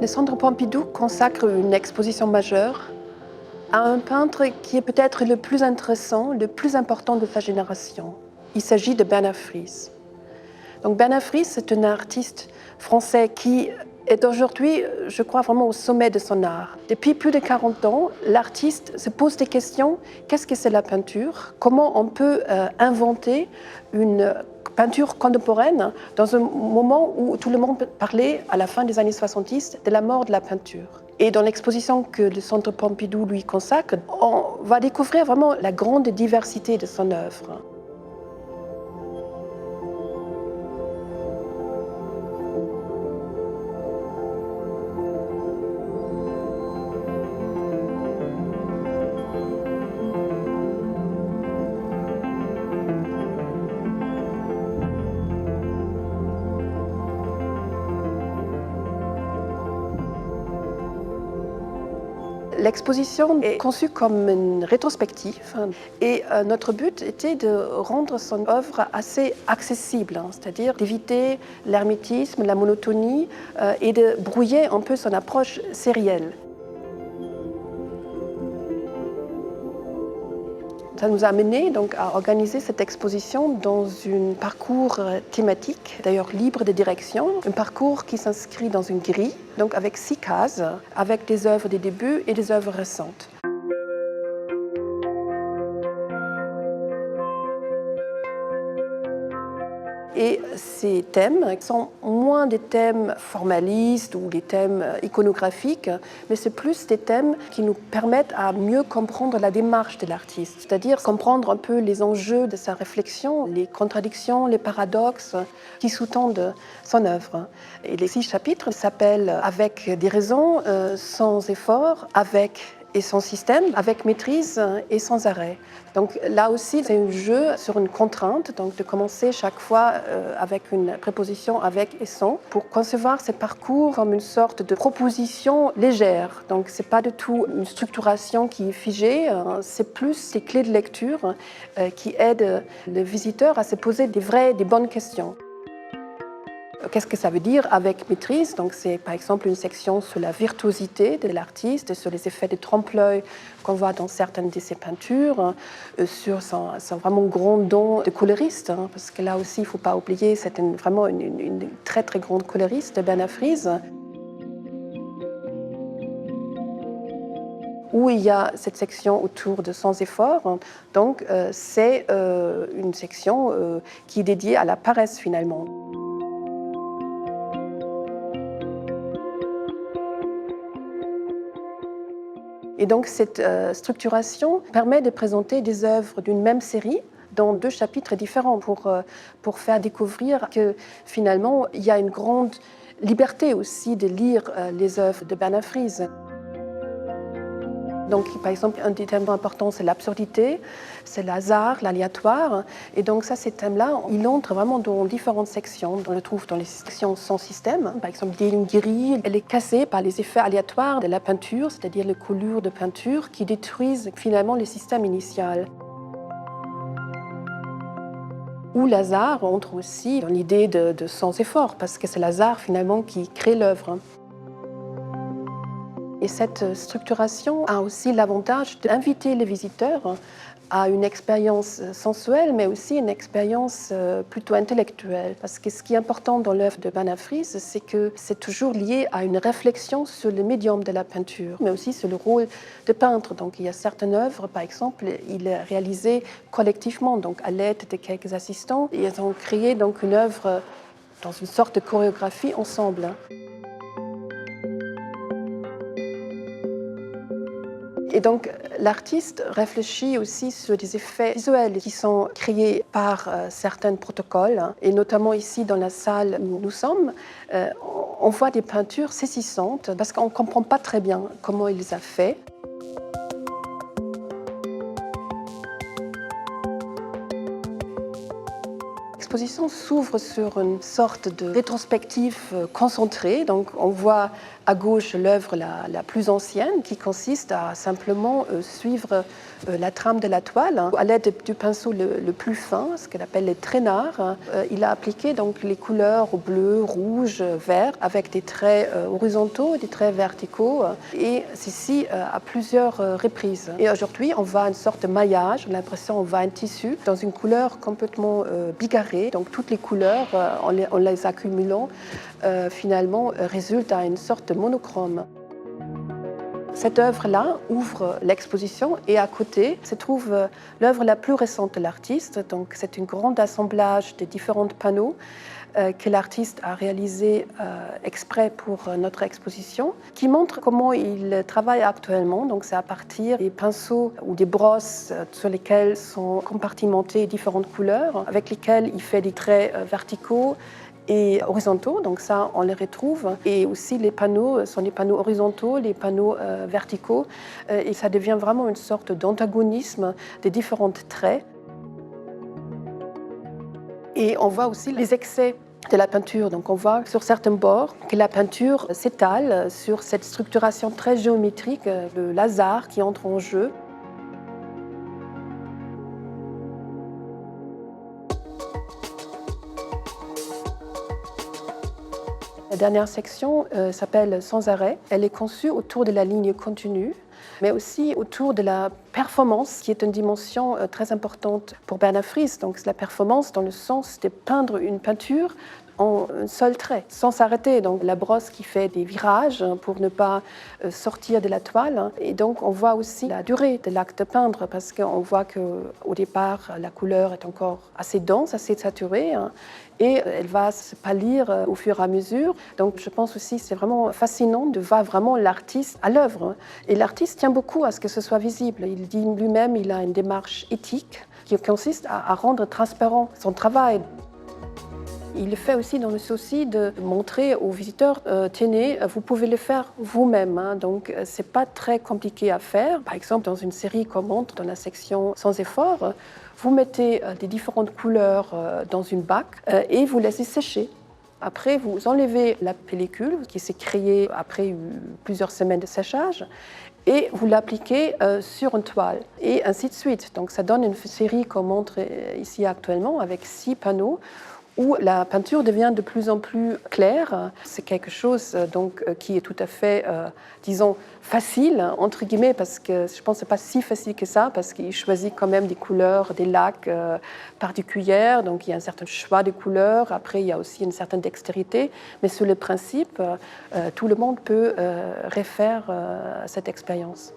Le Centre Pompidou consacre une exposition majeure à un peintre qui est peut-être le plus intéressant, le plus important de sa génération. Il s'agit de Bernard Fries. Donc Bernard Fries, c'est un artiste français qui est aujourd'hui, je crois, vraiment au sommet de son art. Depuis plus de 40 ans, l'artiste se pose des questions. Qu'est-ce que c'est la peinture? Comment on peut inventer une peinture contemporaine dans un moment où tout le monde parlait, à la fin des années 70, de la mort de la peinture? Et dans l'exposition que le Centre Pompidou lui consacre, on va découvrir vraiment la grande diversité de son œuvre. L'exposition est conçue comme une rétrospective et notre but était de rendre son œuvre assez accessible, c'est-à-dire d'éviter l'hermétisme, la monotonie et de brouiller un peu son approche sérielle. Ça nous a amené donc à organiser cette exposition dans un parcours thématique, d'ailleurs libre de direction, un parcours qui s'inscrit dans une grille, donc avec 6 cases, avec des œuvres des débuts et des œuvres récentes. Et ces thèmes sont moins des thèmes formalistes ou des thèmes iconographiques, mais c'est plus des thèmes qui nous permettent à mieux comprendre la démarche de l'artiste, c'est-à-dire comprendre un peu les enjeux de sa réflexion, les contradictions, les paradoxes qui sous-tendent son œuvre. Et les 6 chapitres s'appellent « Avec des raisons, sans effort, avec et sans système, avec maîtrise et sans arrêt ». Donc là aussi, c'est un jeu sur une contrainte, donc de commencer chaque fois avec une préposition avec et sans, pour concevoir ce parcours comme une sorte de proposition légère. Donc c'est pas du tout une structuration qui est figée, c'est plus des clés de lecture qui aident le visiteur à se poser des bonnes questions. Qu'est-ce que ça veut dire avec maîtrise? Donc c'est par exemple une section sur la virtuosité de l'artiste, sur les effets de trompe-l'œil qu'on voit dans certaines de ses peintures, sur son vraiment grand don de coloriste, parce que là aussi il ne faut pas oublier, c'est vraiment une très très grande coloriste, Bernard Fries. Où il y a cette section autour de Sans effort, donc c'est une section qui est dédiée à la paresse finalement. Et donc cette structuration permet de présenter des œuvres d'une même série dans 2 chapitres différents pour faire découvrir que finalement il y a une grande liberté aussi de lire les œuvres de Bernard Fries. Donc, par exemple, un des thèmes importants, c'est l'absurdité, c'est le hasard, l'aléatoire. Et donc, ces thèmes-là, ils entrent vraiment dans différentes sections. On le trouve dans les sections sans système. Par exemple, une grille, elle est cassée par les effets aléatoires de la peinture, c'est-à-dire les coulures de peinture qui détruisent finalement le système initial. Ou l'hasard entre aussi dans l'idée de sans effort, parce que c'est l'hasard finalement qui crée l'œuvre. Et cette structuration a aussi l'avantage d'inviter les visiteurs à une expérience sensuelle, mais aussi une expérience plutôt intellectuelle. Parce que ce qui est important dans l'œuvre de Bernard Fries, c'est que c'est toujours lié à une réflexion sur le médium de la peinture, mais aussi sur le rôle de peintre. Donc il y a certaines œuvres, par exemple, il est réalisé collectivement, donc à l'aide de quelques assistants. Et ils ont créé donc une œuvre dans une sorte de chorégraphie ensemble. Et donc, l'artiste réfléchit aussi sur des effets visuels qui sont créés par certains protocoles. Et notamment ici, dans la salle où nous sommes, on voit des peintures saisissantes parce qu'on ne comprend pas très bien comment il les a fait. L'exposition s'ouvre sur une sorte de rétrospective concentrée. Donc, on voit À gauche, l'œuvre la plus ancienne qui consiste à simplement suivre la trame de la toile à l'aide du pinceau le plus fin, ce qu'elle appelle les traînards. Il a appliqué donc les couleurs bleu, rouge, vert avec des traits horizontaux, des traits verticaux et ceci à plusieurs reprises. Et aujourd'hui, on voit une sorte de maillage, on a l'impression qu'on voit un tissu dans une couleur complètement bigarrée. Donc toutes les couleurs, en les accumulant, finalement résulte à une sorte de monochrome. Cette œuvre-là ouvre l'exposition et à côté se trouve l'œuvre la plus récente de l'artiste. Donc c'est un grand assemblage de différents panneaux que l'artiste a réalisé exprès pour notre exposition, qui montre comment il travaille actuellement. Donc c'est à partir des pinceaux ou des brosses sur lesquelles sont compartimentées différentes couleurs, avec lesquelles il fait des traits verticaux et horizontaux, donc ça on les retrouve, et aussi les panneaux sont des panneaux horizontaux, les panneaux verticaux, et ça devient vraiment une sorte d'antagonisme des différents traits. Et on voit aussi les excès de la peinture, donc on voit sur certains bords que la peinture s'étale sur cette structuration très géométrique, le hasard qui entre en jeu. La dernière section s'appelle Sans arrêt. Elle est conçue autour de la ligne continue, mais aussi autour de la performance, qui est une dimension très importante pour Bernard Friess. Donc la performance dans le sens de peindre une peinture en un seul trait, sans s'arrêter. Donc la brosse qui fait des virages pour ne pas sortir de la toile. Et donc on voit aussi la durée de l'acte de peindre, parce qu'on voit qu'au départ, la couleur est encore assez dense, assez saturée, et elle va se pâlir au fur et à mesure. Donc je pense aussi que c'est vraiment fascinant de voir vraiment l'artiste à l'œuvre. Et l'artiste tient beaucoup à ce que ce soit visible. Il dit lui-même qu'il a une démarche éthique qui consiste à rendre transparent son travail. Il le fait aussi dans le souci de montrer aux visiteurs, tenez, vous pouvez le faire vous-même. Donc, ce n'est pas très compliqué à faire. Par exemple, dans une série qu'on montre dans la section Sans effort, vous mettez des différentes couleurs dans une bac et vous laissez sécher. Après, vous enlevez la pellicule qui s'est créée après plusieurs semaines de séchage et vous l'appliquez sur une toile, et ainsi de suite. Donc, ça donne une série qu'on montre ici actuellement avec 6 panneaux où la peinture devient de plus en plus claire. C'est quelque chose donc, qui est tout à fait, disons, facile, entre guillemets, parce que je pense que ce n'est pas si facile que ça, parce qu'il choisit quand même des couleurs, des lacs particulières, donc il y a un certain choix de couleurs, après il y a aussi une certaine dextérité, mais sur le principe, tout le monde peut refaire cette expérience.